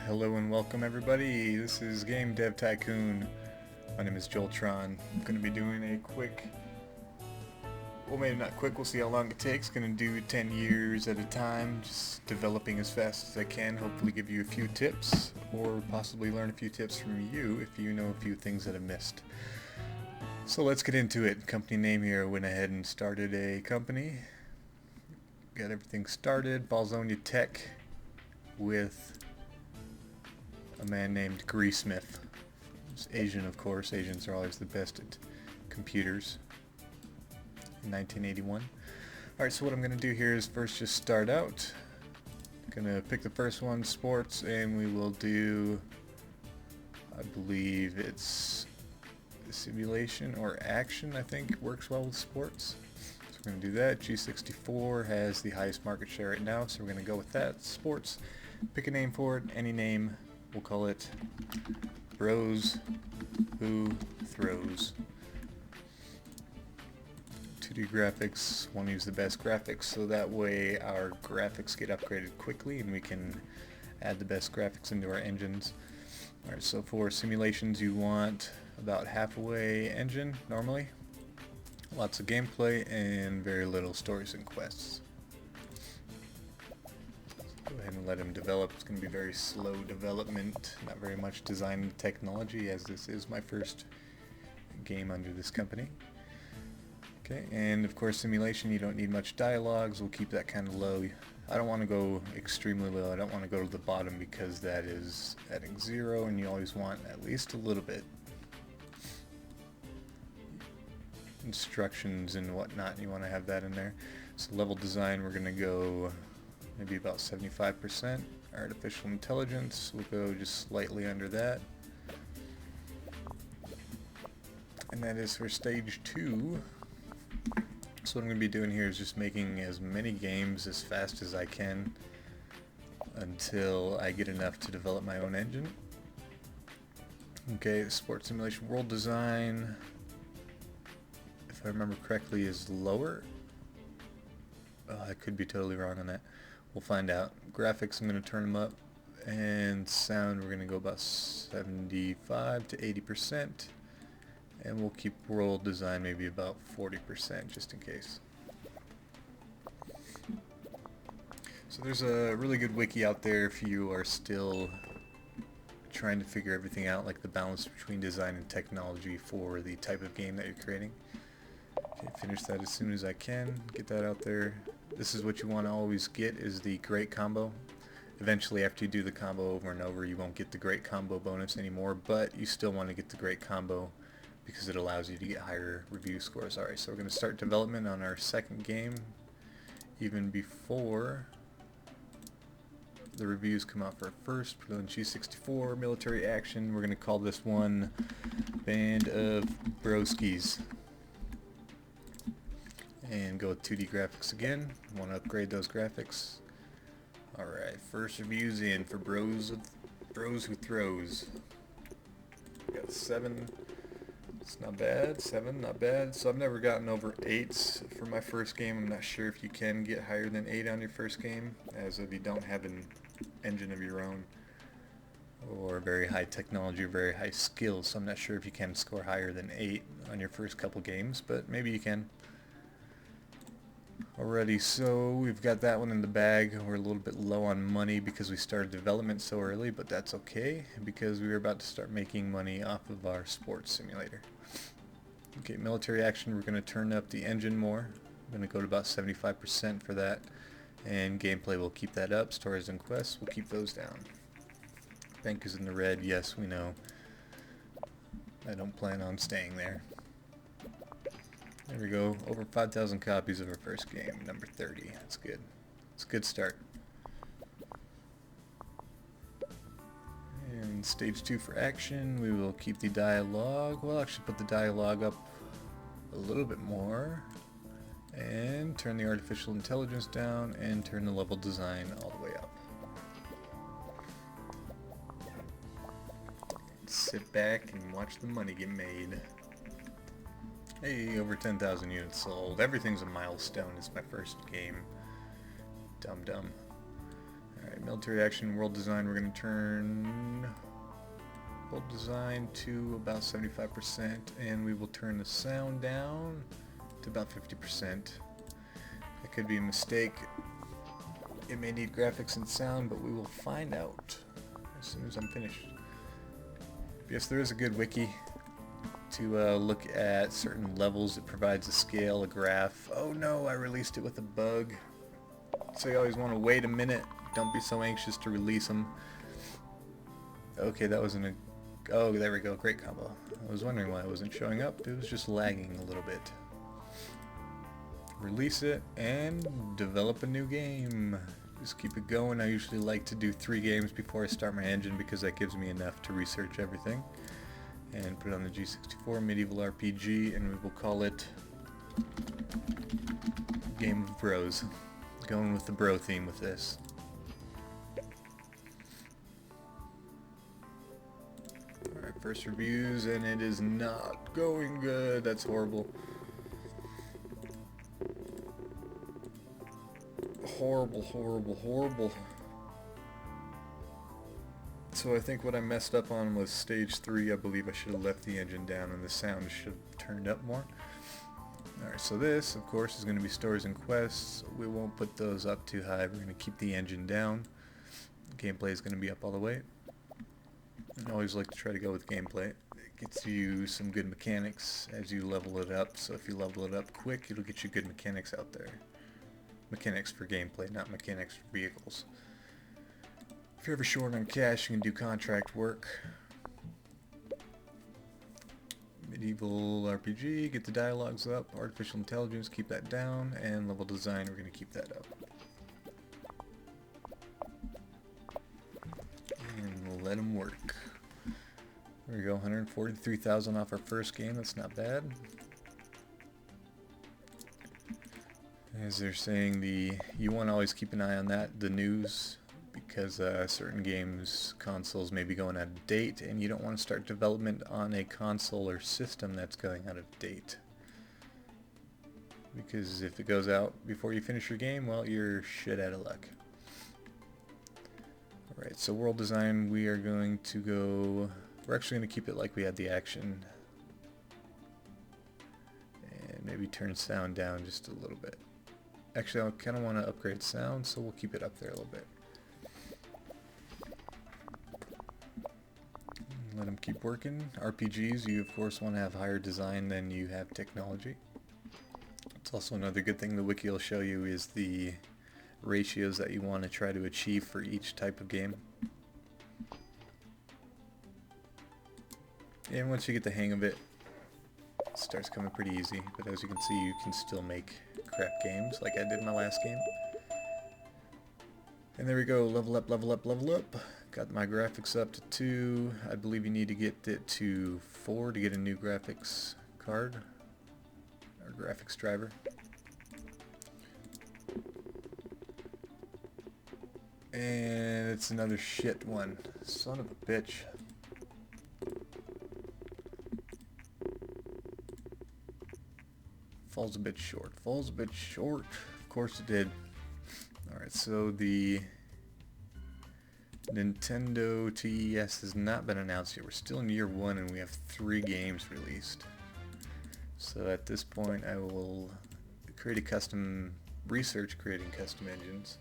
Hello and welcome everybody, this is Game Dev Tycoon. My name is Joeltron. I'm going to be doing a quick, well maybe not quick, we'll see how long it takes. Going to do 10 years at a time, just developing as fast as I can, hopefully give you a few tips, or possibly learn a few tips from you if you know a few things that I've missed. So let's get into it. Company name here, I went ahead and started a company. Got everything started, Ballsonya Tech, with a man named Greasmith. He's Asian, of course. Asians are always the best at computers. In 1981. Alright, so what I'm going to do here is first just start out. I'm going to pick the first one, sports, and we will do, I believe it's simulation or action, I think works well with sports. So we're going to do that. G64 has the highest market share right now, so we're going to go with that. Sports. Pick a name for it, any name. We'll call it Bros Who Throws. 2D graphics, want to use the best graphics so that way our graphics get upgraded quickly and we can add the best graphics into our engines. Alright, so for simulations you want about halfway engine normally. Lots of gameplay and very little stories and quests. Go ahead and let him develop. It's going to be very slow development, not very much design and technology, as this is my first game under this company. Okay, and of course simulation, you don't need much dialogues. We'll keep that kind of low. I don't want to go extremely low. I don't want to go to the bottom because that is adding 0, and you always want at least a little bit. Instructions and whatnot, you want to have that in there. So level design, we're going to go maybe about 75%. Artificial intelligence, we'll go just slightly under that. And that is for stage 2. So what I'm going to be doing here is just making as many games as fast as I can until I get enough to develop my own engine. Okay, sports simulation world design, if I remember correctly, is lower. I could be totally wrong on that. We'll find out. Graphics, I'm going to turn them up, and sound we're going to go about 75 to 80%, and we'll keep world design maybe about 40% just in case. So there's a really good wiki out there if you are still trying to figure everything out, like the balance between design and technology for the type of game that you're creating. Okay, finish that as soon as I can, get that out there. This is what you want to always get, is the great combo. Eventually after you do the combo over and over you won't get the great combo bonus anymore, but you still want to get the great combo because it allows you to get higher review scores. Alright, so we're going to start development on our second game even before the reviews come out for our first. Put on G64, military action. We're going to call this one Band of Broskies. And go with 2D graphics again. Want to upgrade those graphics. Alright, first reviews in for Bros Who Throws. We got 7. It's not bad. 7, not bad. So I've never gotten over 8s for my first game. I'm not sure if you can get higher than 8 on your first game, as if you don't have an engine of your own, or very high technology or very high skills. So I'm not sure if you can score higher than 8 on your first couple games, but maybe you can. Alrighty, so we've got that one in the bag. We're a little bit low on money because we started development so early, but that's okay because we were about to start making money off of our sports simulator. Okay, military action, we're going to turn up the engine more. I'm going to go to about 75% for that, and gameplay will keep that up. Stories and quests, we'll keep those down. Bank is in the red, yes, we know. I don't plan on staying there. There we go, over 5,000 copies of our first game, number 30. That's good. It's a good start. And stage 2 for action, we will keep the dialogue. We'll actually put the dialogue up a little bit more. And turn the artificial intelligence down and turn the level design all the way up. sit back and watch the money get made. Hey, over 10,000 units sold. Everything's a milestone. It's my first game. Dum-dum. Alright, military action, world design. We're going to turn world design to about 75%, and we will turn the sound down to about 50%. That could be a mistake. It may need graphics and sound, but we will find out as soon as I'm finished. Yes, there is a good wiki to look at certain levels. It provides a scale, a graph. Oh no, I released it with a bug. So you always want to wait a minute. Don't be so anxious to release them. Okay, that wasn't a... Oh, there we go. Great combo. I was wondering why it wasn't showing up. It was just lagging a little bit. Release it and develop a new game. Just keep it going. I usually like to do 3 games before I start my engine because that gives me enough to research everything. And put it on the G64 medieval RPG, and we will call it Game of Bros. Going with the bro theme with this. Alright, first reviews, and it is not going good. That's horrible. Horrible, horrible, horrible. So I think what I messed up on was stage 3. I believe I should have left the engine down and the sound should have turned up more. Alright, so this, of course, is going to be stories and quests. We won't put those up too high. We're going to keep the engine down. Gameplay is going to be up all the way. I always like to try to go with gameplay. It gets you some good mechanics as you level it up. So if you level it up quick, it'll get you good mechanics out there. Mechanics for gameplay, not mechanics for vehicles. If you're ever short on cash, you can do contract work. Medieval RPG, get the dialogues up. Artificial intelligence, keep that down. And level design, we're going to keep that up. And we'll let them work. There we go, 143,000 off our first game. That's not bad. As they're saying, you want to always keep an eye on that, the news, because certain games, consoles may be going out of date, and you don't want to start development on a console or system that's going out of date. Because if it goes out before you finish your game, well, you're shit out of luck. Alright, so world design, we are going to go... We're actually going to keep it like we had the action. And maybe turn sound down just a little bit. Actually, I kind of want to upgrade sound, so we'll keep it up there a little bit. Let them keep working. RPGs, you of course want to have higher design than you have technology. It's also another good thing the wiki will show you is the ratios that you want to try to achieve for each type of game. And once you get the hang of it, it starts coming pretty easy. But as you can see, you can still make crap games like I did in my last game. And there we go, level up, level up, level up. Got my graphics up to 2. I believe you need to get it to 4 to get a new graphics card, or graphics driver. And it's another shit one. Son of a bitch. Falls a bit short. Falls a bit short. Of course it did. Alright, so the Nintendo TES has not been announced yet. We're still in year 1 and we have 3 games released. So at this point I will create a custom, research creating custom engines.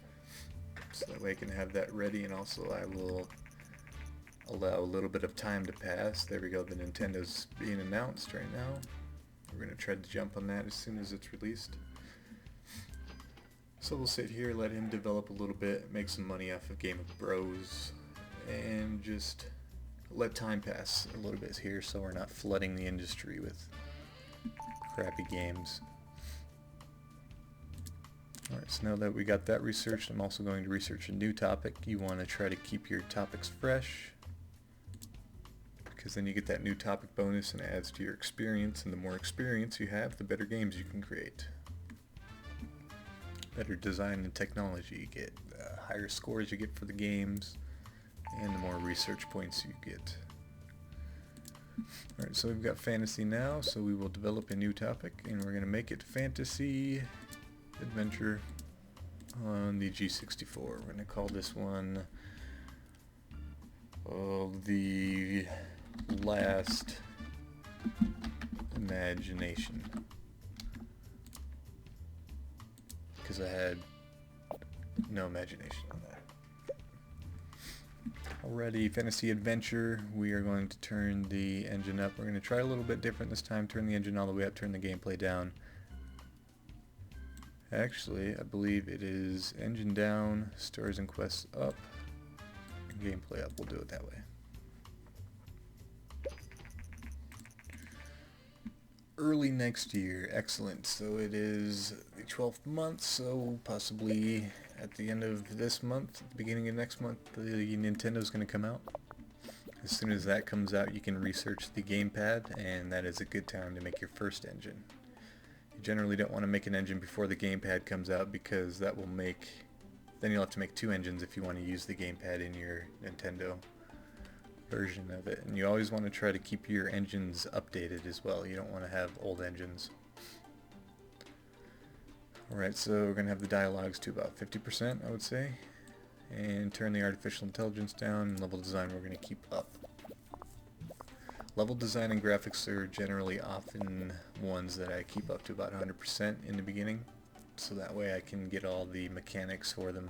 So that way I can have that ready, and also I will allow a little bit of time to pass. There we go, the Nintendo's being announced right now. We're going to try to jump on that as soon as it's released. So we'll sit here, let him develop a little bit, make some money off of Game of Bros, and just let time pass a little bit here so we're not flooding the industry with crappy games. Alright, so now that we got that researched, I'm also going to research a new topic. You want to try to keep your topics fresh, because then you get that new topic bonus and it adds to your experience, and the more experience you have, the better games you can create. Better design and technology you get, higher scores you get for the games, and the more research points you get. Alright, so we've got fantasy now, so we will develop a new topic, and we're going to make it fantasy adventure on the G64. We're going to call this one The Last Imagination, because I had no imagination on that. Alrighty, fantasy adventure. We are going to turn the engine up. We're going to try a little bit different this time. Turn the engine all the way up, turn the gameplay down. Actually, I believe it is engine down, stories and quests up, and gameplay up. We'll do it that way. Early next year. Excellent. So it is the 12th month, so possibly at the end of this month, at the beginning of next month, the Nintendo's going to come out. As soon as that comes out, you can research the gamepad, and that is a good time to make your first engine. You generally don't want to make an engine before the gamepad comes out, because that will make... then you'll have to make two engines if you want to use the gamepad in your Nintendo version of it. And you always want to try to keep your engines updated as well. You don't want to have old engines. Alright, so we're going to have the dialogues to about 50%, I would say. And turn the artificial intelligence down, and level design we're going to keep up. Level design and graphics are generally often ones that I keep up to about 100% in the beginning, so that way I can get all the mechanics for them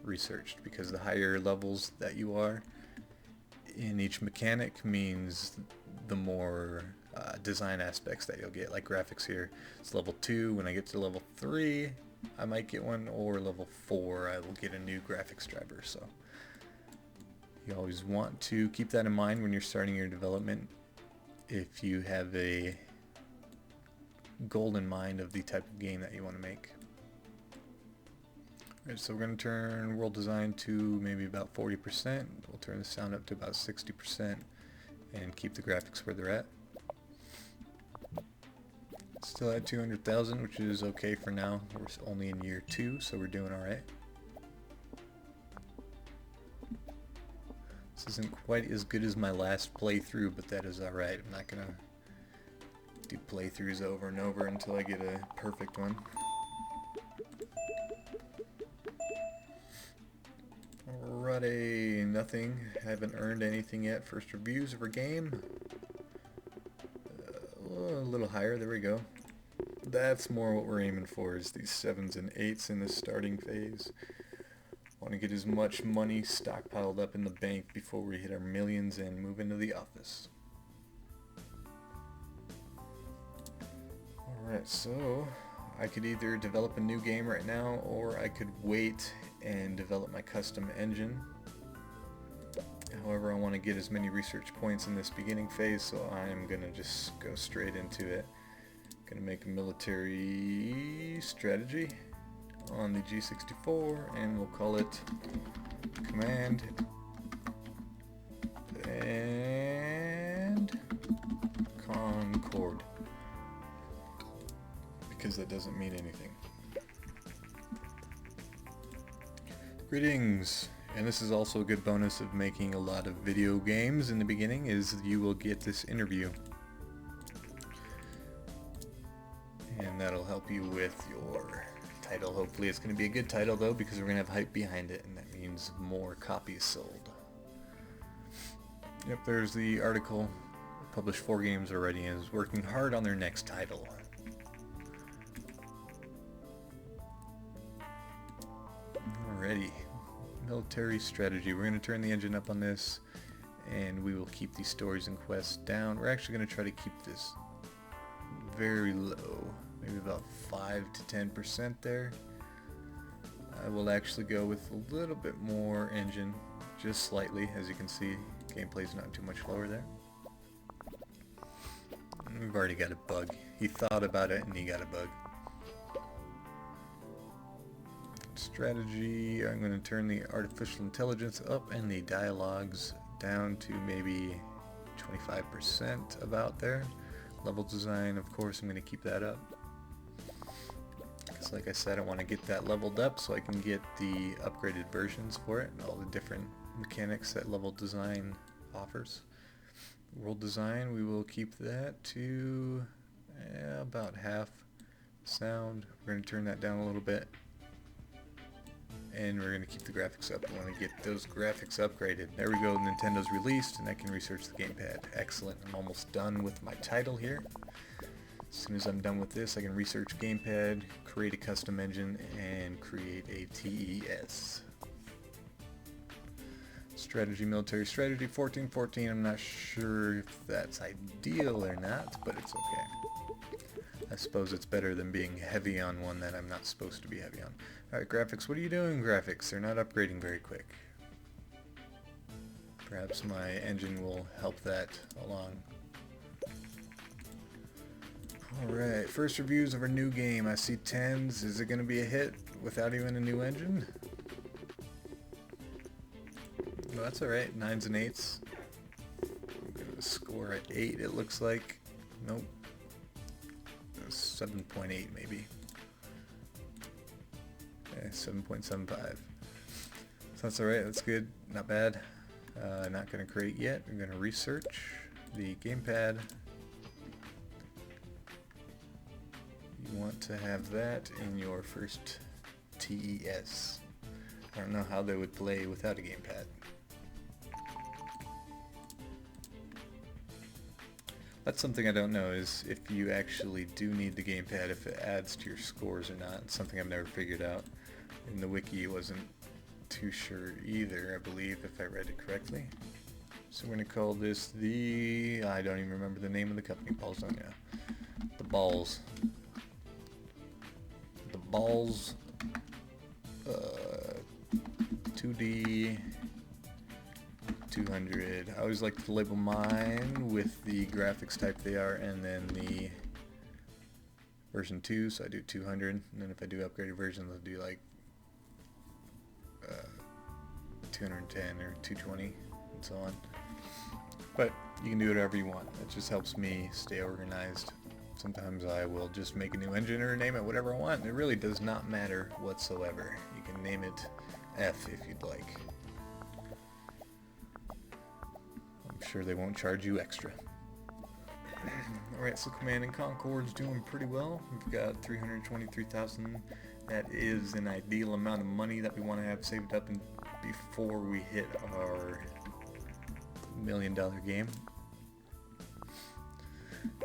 researched, because the higher levels that you are in each mechanic means the more design aspects that you'll get. Like graphics here, it's level 2. When I get to level 3, I might get one, or level 4, I will get a new graphics driver. So you always want to keep that in mind when you're starting your development, if you have a goal in mind of the type of game that you want to make. Alright, so we're going to turn world design to maybe about 40%. We'll turn the sound up to about 60% and keep the graphics where they're at. Still at 200,000, which is okay for now. We're only in year 2, so we're doing alright. This isn't quite as good as my last playthrough, but that is alright. I'm not going to do playthroughs over and over until I get a perfect one. Alrighty, nothing. Haven't earned anything yet. First reviews of our game. A little higher, there we go. That's more what we're aiming for, is these 7s and 8s in the starting phase. Want to get as much money stockpiled up in the bank before we hit our millions and move into the office. Alright, so I could either develop a new game right now, or I could wait and develop my custom engine. However, I want to get as many research points in this beginning phase, so I'm going to just go straight into it. Going to make a military strategy on the G64, and we'll call it Command and Concord, because that doesn't mean anything. Greetings, and this is also a good bonus of making a lot of video games in the beginning, is you will get this interview. And that'll help you with your title. Hopefully it's going to be a good title though, because we're going to have hype behind it, and that means more copies sold. Yep, there's the article. Published 4 games already and is working hard on their next title. Alrighty, military strategy. We're going to turn the engine up on this, and we will keep these stories and quests down. We're actually going to try to keep this very low, maybe about 5 to 10% there. I will actually go with a little bit more engine, just slightly. As you can see, gameplay's not too much lower there. And we've already got a bug. He thought about it and he got a bug. Strategy, I'm going to turn the artificial intelligence up and the dialogues down to maybe 25% about there. Level design, of course, I'm going to keep that up. Because like I said, I want to get that leveled up so I can get the upgraded versions for it and all the different mechanics that level design offers. World design, we will keep that to about half sound. We're going to turn that down a little bit. And we're going to keep the graphics up. I want to get those graphics upgraded. There we go, Nintendo's released, and I can research the gamepad. Excellent. I'm almost done with my title here. As soon as I'm done with this, I can research gamepad, create a custom engine, and create a TES. Strategy, military strategy, 1414. I'm not sure if that's ideal or not, but it's okay. I suppose it's better than being heavy on one that I'm not supposed to be heavy on. Alright, graphics, what are you doing, graphics? They're not upgrading very quick. Perhaps my engine will help that along. Alright, first reviews of our new game. I see 10s. Is it going to be a hit without even a new engine? Well, that's alright. 9s and 8s. I'm going to score at 8, it looks like. Nope. 7.8 maybe. Okay, 7.75. So that's alright, that's good. Not bad. Not going to create yet. I'm going to research the gamepad. You want to have that in your first TES. I don't know how they would play without a gamepad. That's something I don't know, is if you actually do need the gamepad, if it adds to your scores or not. It's something I've never figured out. In the wiki it wasn't too sure either, I believe, if I read it correctly. So we're going to call this the... I don't even remember the name of the company, Ballsonya. The Balls. The Balls 2D 200. I always like to label mine with the graphics type they are and then the version 2, so I do 200, and then if I do upgraded versions I'll do like 210 or 220 and so on. But you can do whatever you want. It just helps me stay organized. Sometimes I will just make a new engine or name it whatever I want. It really does not matter whatsoever. You can name it F if you'd like. I'm sure they won't charge you extra. Alright, so Command and Concord's doing pretty well. We've got 323,000. That is an ideal amount of money that we want to have saved up before we hit our $1 million game.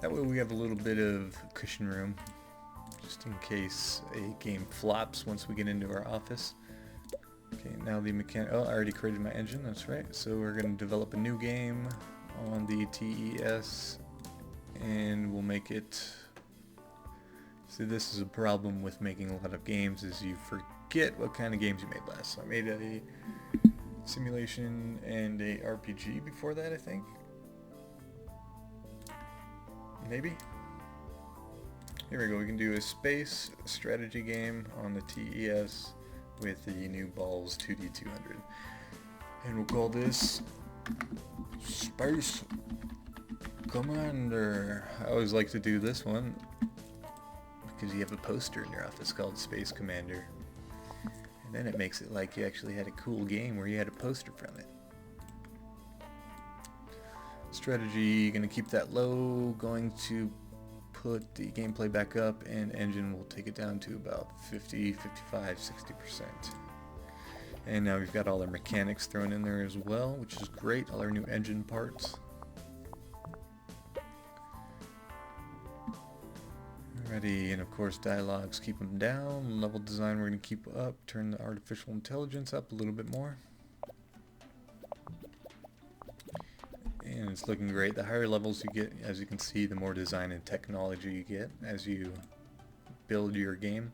That way we have a little bit of cushion room, just in case a game flops once we get into our office. Okay, now the oh, I already created my engine, that's right. So we're going to develop a new game on the TES, and we'll make it... See, this is a problem with making a lot of games, is you forget what kind of games you made last. So I made a simulation and a RPG before that, I think. Maybe? Here we go, we can do a space strategy game on the TES with the new Balls 2D 200. And we'll call this Space Commander. I always like to do this one because you have a poster in your office called Space Commander. And then it makes it like you actually had a cool game where you had a poster from it. Strategy, going to keep that low, going to put the gameplay back up, and engine will take it down to about 50, 55, 60%. And now we've got all our mechanics thrown in there as well, which is great, all our new engine parts. Alrighty, and of course dialogues, keep them down. Level design we're going to keep up, turn the artificial intelligence up a little bit more. And it's looking great. The higher levels you get, as you can see, the more design and technology you get as you build your game.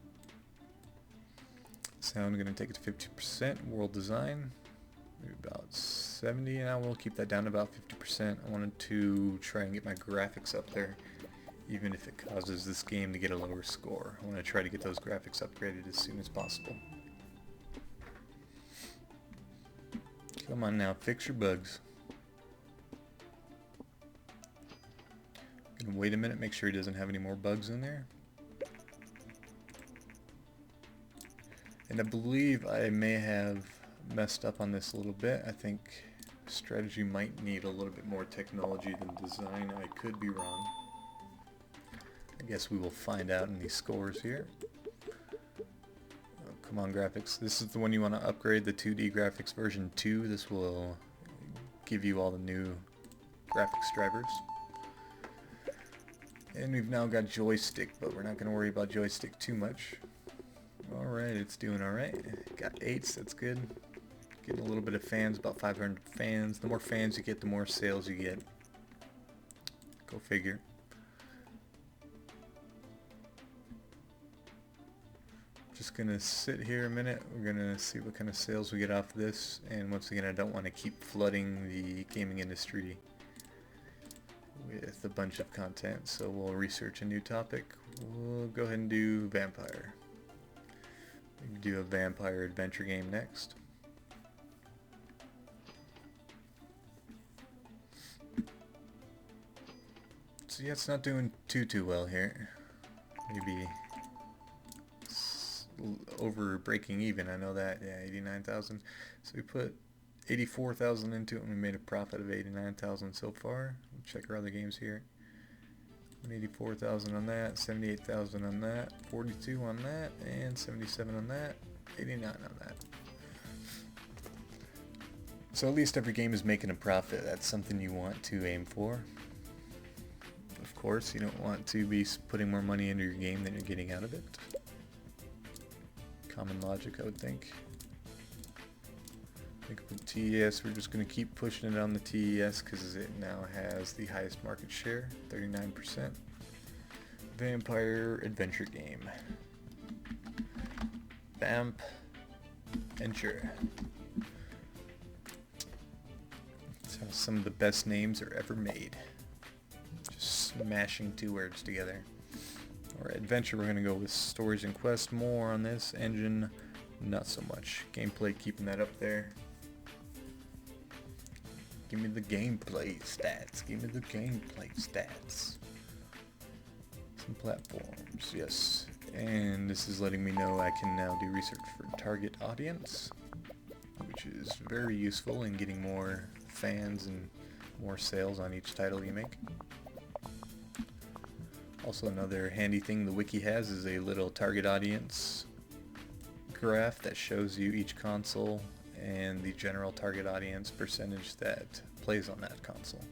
Sound, going to take it to 50%. World design, maybe about 70, and I will keep that down to about 50%. I wanted to try and get my graphics up there, even if it causes this game to get a lower score. I want to try to get those graphics upgraded as soon as possible. Come on now, fix your bugs. Gonna wait a minute, make sure he doesn't have any more bugs in there. And I believe I may have messed up on this a little bit. I think Strategy might need a little bit more technology than design. I could be wrong. I guess we will find out in these scores here. Oh, come on, graphics. This is the one you want to upgrade, the 2D graphics version 2. This will give you all the new graphics drivers. And we've now got joystick, but we're not going to worry about joystick too much. Alright, it's doing alright. Got 8s, that's good. Getting a little bit of fans, about 500 fans. The more fans you get, the more sales you get. Go figure. Just gonna sit here a minute. We're gonna see what kind of sales we get off this. And once again, I don't want to keep flooding the gaming industry with a bunch of content, so we'll research a new topic. We'll go ahead and do vampire. We can do a vampire adventure game next. So yeah, it's not doing too well here. Maybe over breaking even, I know that. Yeah, 89,000. So we put 84,000 into it and we made a profit of 89,000 so far. We'll check our other games here. 84,000 on that, 78,000 on that, 42 on that, and 77 on that, 89 on that. So at least every game is making a profit. That's something you want to aim for. Of course, you don't want to be putting more money into your game than you're getting out of it. Common logic, I would think. I think with TES, we're just going to keep pushing it on the TES because it now has the highest market share, 39%. Vampire adventure game. Vamp Adventure. That's how some of the best names are ever made. Just smashing two words together. Alright, adventure, we're going to go with stories and quests. More on this. Engine, not so much. Gameplay, keeping that up there. Give me the gameplay stats. Give me the gameplay stats. Some platforms, yes. And this is letting me know I can now do research for target audience, which is very useful in getting more fans and more sales on each title you make. Also, another handy thing the wiki has is a little target audience graph that shows you each console and the general target audience percentage that plays on that console.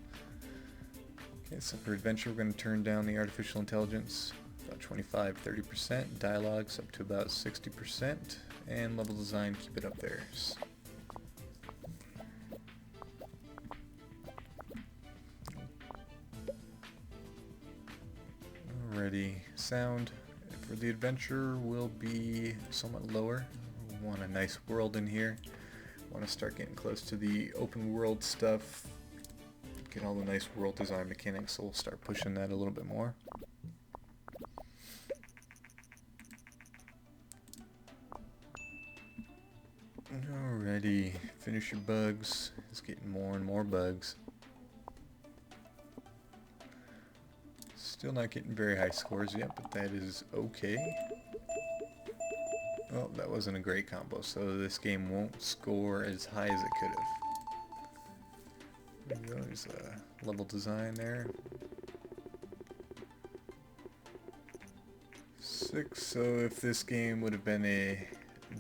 Okay, so for adventure, we're going to turn down the artificial intelligence about 25-30%, dialogues up to about 60%, and level design, keep it up there. Alrighty, sound for the adventure will be somewhat lower. We want a nice world in here. Want to start getting close to the open world stuff. Get all the nice world design mechanics, so we'll start pushing that a little bit more. Alrighty, finish your bugs. It's getting more and more bugs. Still not getting very high scores yet, but that is okay. Well, that wasn't a great combo, so this game won't score as high as it could have. There you go, there's a level design there. 6, so if this game would have been a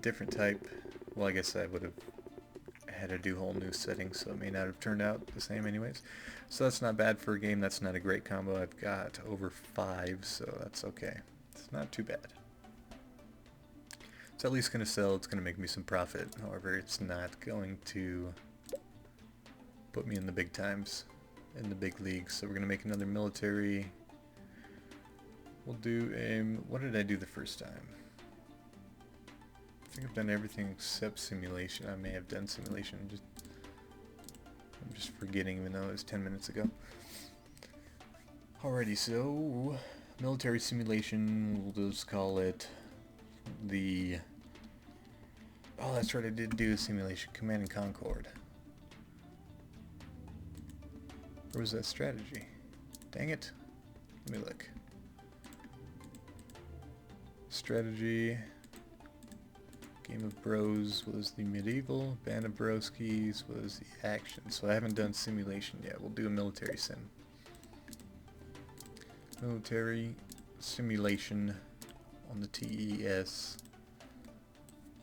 different type, well, I guess I would have had to do whole new settings, so it may not have turned out the same anyways. So that's not bad for a game. That's not a great combo. I've got over 5, so that's okay. It's not too bad. It's at least going to sell. It's going to make me some profit. However, it's not going to put me in the big times, in the big leagues. So we're going to make another military. We'll do a... What did I do the first time? I think I've done everything except simulation. I may have done simulation. I'm just forgetting, even though it was 10 minutes ago. Alrighty, so military simulation, we'll just call it the... Oh, that's right, I did do a simulation. Command and Concord. Where was that strategy? Dang it. Let me look. Strategy... Game of Bros was the medieval, Band of Broskies was the action. So I haven't done simulation yet. We'll do a military sim. Military simulation on the TES.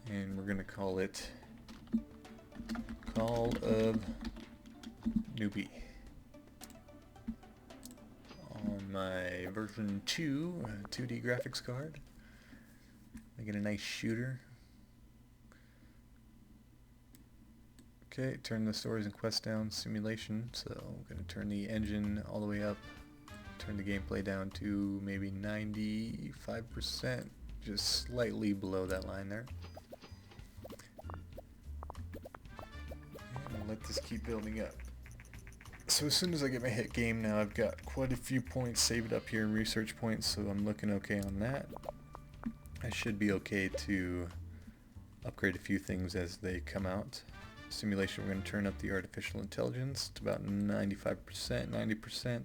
And we're gonna call it Call of Newbie. On my version 2 2D graphics card. Making a nice shooter. Okay, turn the stories and quests down, simulation, so I'm going to turn the engine all the way up, turn the gameplay down to maybe 95%, just slightly below that line there. And I'll let this keep building up. So as soon as I get my hit game now, I've got quite a few points saved up here in research points, so I'm looking okay on that. I should be okay to upgrade a few things as they come out. Simulation, we're going to turn up the artificial intelligence to about 95%, 90%.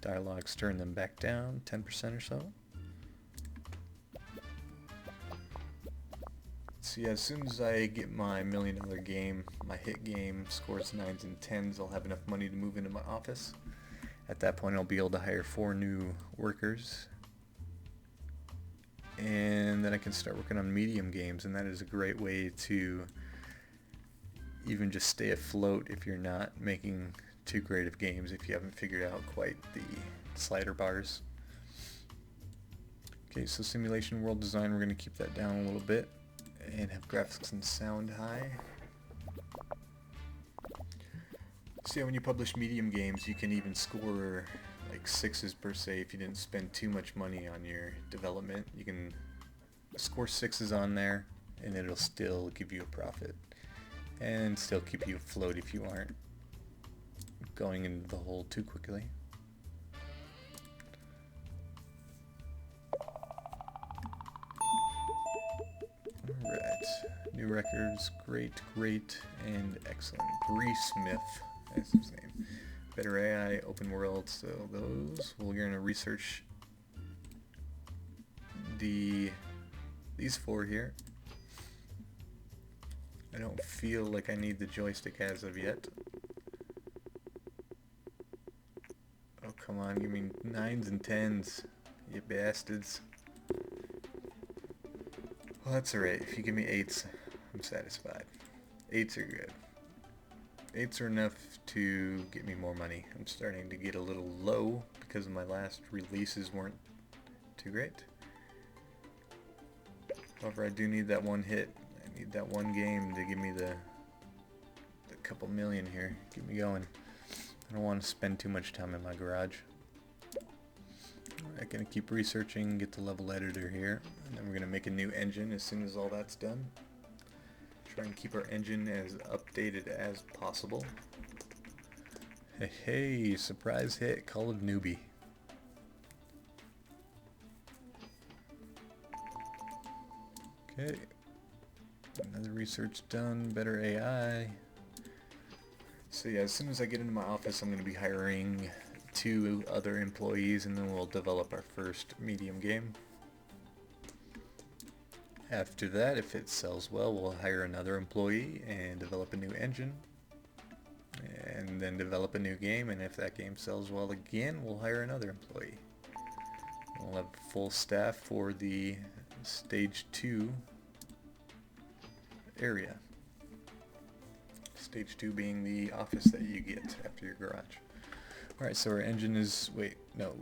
Dialogues, turn them back down 10% or so. So yeah, as soon as I get my $1 million game, my hit game, scores 9s and 10s, I'll have enough money to move into my office. At that point I'll be able to hire 4 new workers. And then I can start working on medium games, and that is a great way to even just stay afloat if you're not making too great of games, if you haven't figured out quite the slider bars. Okay, so simulation world design, we're going to keep that down a little bit and have graphics and sound high. So yeah, when you publish medium games, you can even score like 6s per se if you didn't spend too much money on your development. You can score 6s on there and it'll still give you a profit and still keep you afloat if you aren't going into the hole too quickly. Alright, new records, great, and excellent. Bree Smith, that's his name. Better AI, open world, so those, we're going to research these 4 here. I don't feel like I need the joystick as of yet. Oh, come on, give me 9s and 10s, you bastards. Well, that's alright. If you give me 8s, I'm satisfied. 8s are good. 8s are enough to get me more money. I'm starting to get a little low because my last releases weren't too great. However, I do need that one hit. I need that one game to give me the couple million here. Get me going. I don't want to spend too much time in my garage. Alright, gonna keep researching, get the level editor here, and then we're gonna make a new engine as soon as all that's done. Try and keep our engine as updated as possible. Hey, surprise hit, Call of Newbie. Okay, another research done, better AI. So yeah, as soon as I get into my office, I'm going to be hiring 2 other employees, and then we'll develop our first medium game. After that, if it sells well, we'll hire another employee and develop a new engine, and then develop a new game, and if that game sells well again, we'll hire another employee. We'll have full staff for the stage 2 area. Stage 2 being the office that you get after your garage. Alright, so our engine is,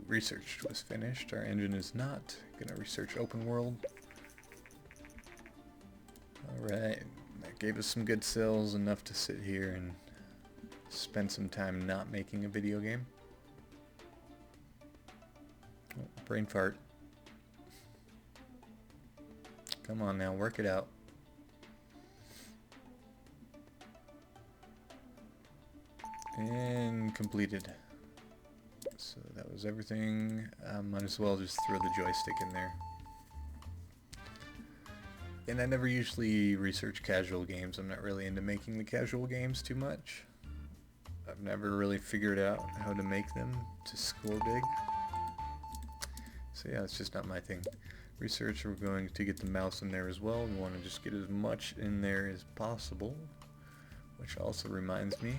research was finished. Our engine is not. Gonna research open world. Alright, that gave us some good sales, enough to sit here and spend some time not making a video game. Oh, brain fart. Come on now, work it out. And completed. So that was everything. Might as well just throw the joystick in there. And I never usually research casual games. I'm not really into making the casual games too much. I've never really figured out how to make them to score big. So yeah, it's just not my thing. Research, we're going to get the mouse in there as well. We want to just get as much in there as possible. Which also reminds me,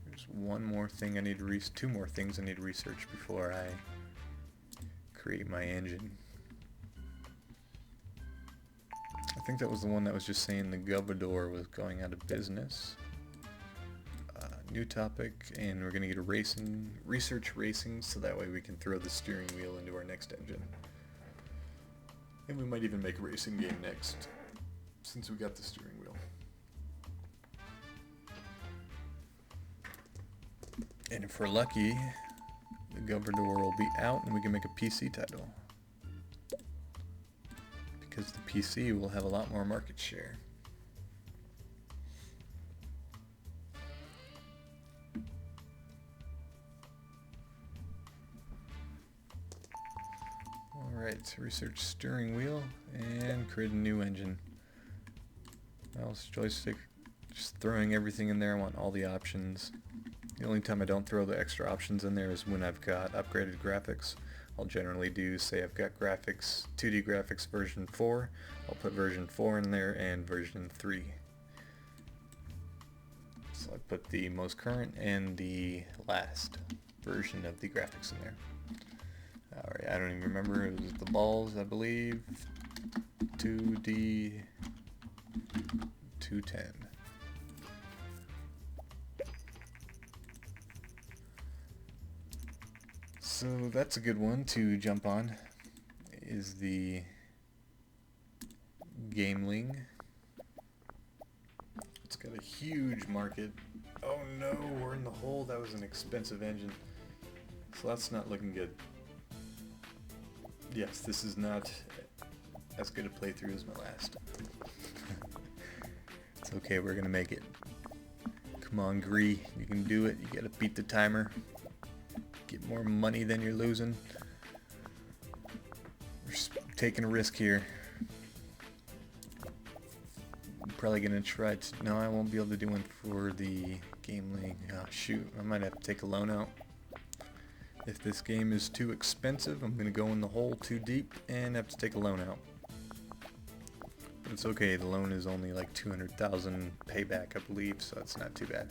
there's one more thing I need to two more things I need to research before I create my engine. I think that was the one that was just saying the governor was going out of business. New topic, and we're going to get a research racing, so that way we can throw the steering wheel into our next engine. And we might even make a racing game next, since we got the steering wheel. And if we're lucky, the governor will be out and we can make a PC title. Because the PC will have a lot more market share. Alright, research steering wheel and create a new engine. Mouse, joystick, just throwing everything in there. I want all the options. The only time I don't throw the extra options in there is when I've got upgraded graphics. I'll generally do, say I've got graphics, 2D graphics version 4, I'll put version 4 in there and version 3. So I put the most current and the last version of the graphics in there. Alright, I don't even remember, it was the balls, I believe, 2D 210. So that's a good one to jump on, is the Gameling. It's got a huge market. Oh no, we're in the hole. That was an expensive engine. So that's not looking good. Yes, this is not as good a playthrough as my last. It's okay, we're gonna make it. Come on, Gree, you can do it. You gotta beat the timer. Get more money than you're losing. We're just taking a risk here. I'm probably gonna try to. No, I won't be able to do one for the Gameling. Oh shoot, I might have to take a loan out. If this game is too expensive, I'm gonna go in the hole too deep and have to take a loan out. But it's okay, the loan is only like 200,000 payback, I believe, so that's not too bad.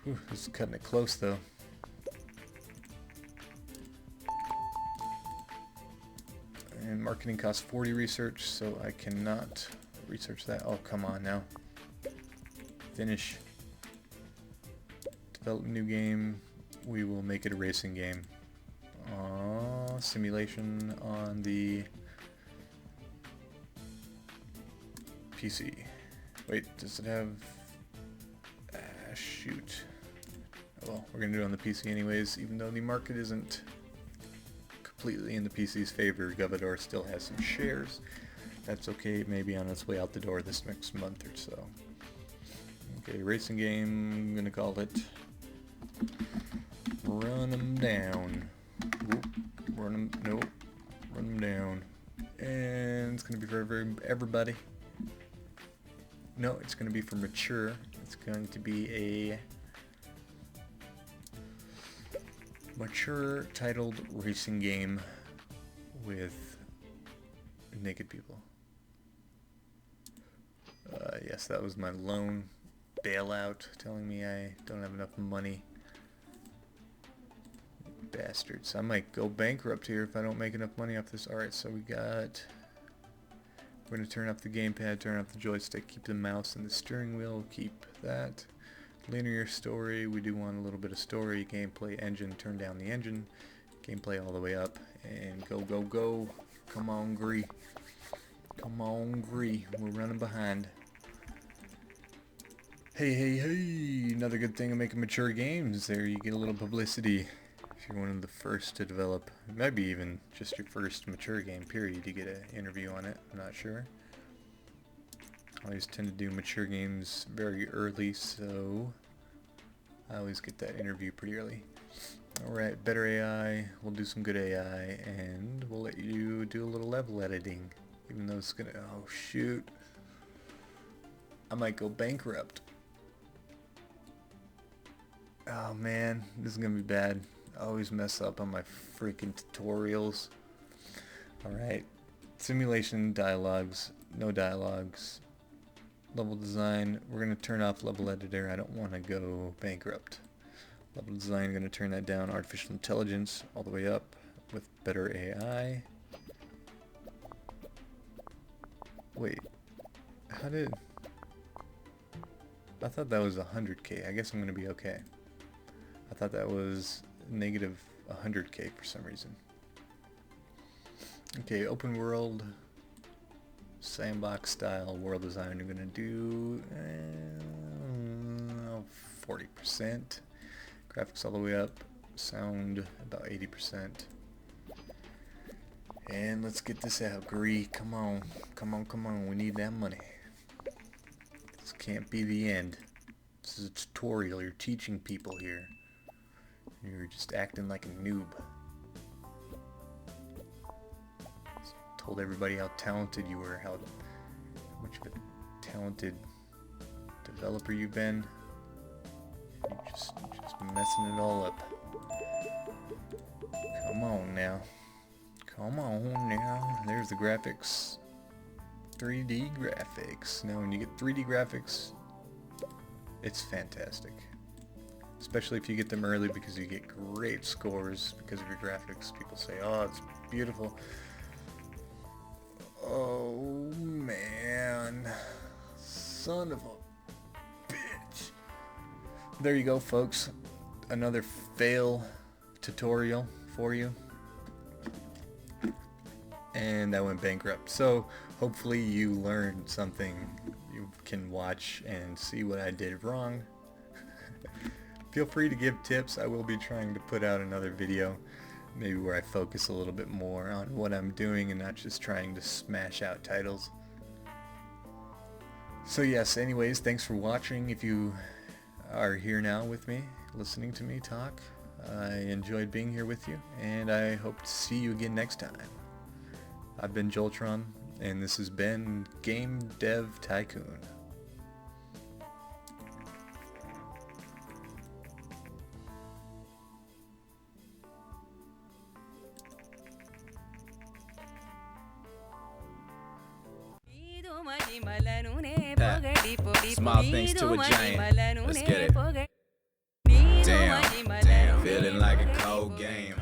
Whew, this is cutting it close though. And marketing costs 40 research, so I cannot research that. Oh, come on now. Finish. Develop a new game. We will make it a racing game. Simulation on the PC. Wait, does it have... shoot. Well, we're going to do it on the PC anyways, even though the market isn't completely in the PC's favor. Governor still has some shares. That's okay, it may be on its way out the door this next month or so. Okay, racing game, I'm going to call it Run 'em Down. Oop, run 'em, nope, run 'em down. And it's going to be for everybody. No, it's going to be for mature. It's going to be a mature titled racing game with naked people. Yes, that was my loan bailout telling me I don't have enough money. Bastards. I might go bankrupt here if I don't make enough money off this. Alright, so we're going to turn off the gamepad, turn off the joystick, keep the mouse and the steering wheel, keep that. Linear story, we do want a little bit of story. Gameplay engine, turn down the engine. Gameplay all the way up, and go, go, go. Come on, Gree. Come on, Gree. We're running behind. Hey, hey, hey. Another good thing of making mature games. There you get a little publicity. If you're one of the first to develop, maybe even just your first mature game, period, you get an interview on it. I'm not sure. I always tend to do mature games very early, so I always get that interview pretty early. Alright, better AI, we'll do some good AI, and we'll let you do a little level editing, even though it's gonna, oh shoot, I might go bankrupt. Oh man, this is gonna be bad. I always mess up on my freaking tutorials. Alright. Simulation, dialogues, no dialogues. Level design, we're going to turn off level editor. I don't want to go bankrupt. Level design, going to turn that down. Artificial intelligence, all the way up with better AI. Wait, how did... I thought that was 100k. I guess I'm going to be okay. I thought that was negative 100k for some reason. Okay, open world, sandbox style world design. We're going to do 40%. Graphics all the way up. Sound about 80%. And let's get this out. Agree. Come on. Come on, come on. We need that money. This can't be the end. This is a tutorial. You're teaching people here. You're just acting like a noob. Told everybody how talented you were, how much of a talented developer you've been. You're just messing it all up. Come on now. Come on now. There's the graphics. 3D graphics. Now when you get 3D graphics, it's fantastic. Especially if you get them early, because you get great scores because of your graphics. People say, oh, it's beautiful. Oh man. Son of a bitch. There you go, folks. Another fail tutorial for you. And I went bankrupt. So hopefully you learned something. You can watch and see what I did wrong. Feel free to give tips. I will be trying to put out another video, maybe where I focus a little bit more on what I'm doing and not just trying to smash out titles. So yes, anyways, thanks for watching. If you are here now with me, listening to me talk, I enjoyed being here with you, and I hope to see you again next time. I've been Joltron, and this has been Game Dev Tycoon. Small things to a giant. Let's get it. Damn, feeling like a cold game.